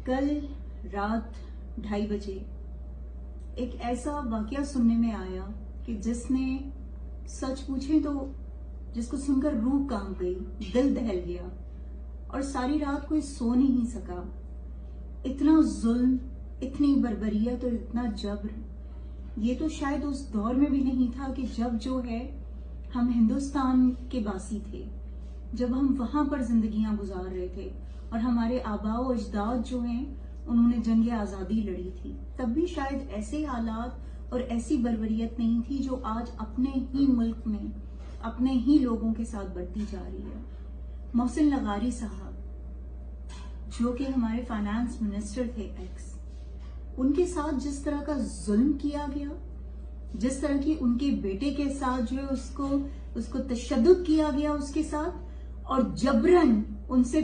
कल रात 2:30 बजे एक ऐसा वाकया सुनने में आया कि जिसने सच पूछे तो जिसको सुनकर रूह कांप गई, दिल दहल गया और सारी रात कोई सो नहीं सका। इतना जुल्म, इतनी बर्बरियत और इतना जब्र, ये तो शायद उस दौर में भी नहीं था कि जब जो है हम हिंदुस्तान के वासी थे, जब हम वहां पर जिंदगियां गुजार रहे थे और हमारे आबाओ अजदाद जो हैं उन्होंने जंग आजादी लड़ी थी। तब भी शायद ऐसे हालात और ऐसी बर्बरियत नहीं थी जो आज अपने ही मुल्क में अपने ही लोगों के साथ बढ़ती जा रही है। मोहसिन लगारी साहब जो कि हमारे फाइनेंस मिनिस्टर थे एक्स, उनके साथ जिस तरह का जुल्म किया गया, जिस तरह की उनके बेटे के साथ जो है उसको तशद्दुद किया गया उसके साथ और जबरन उनसे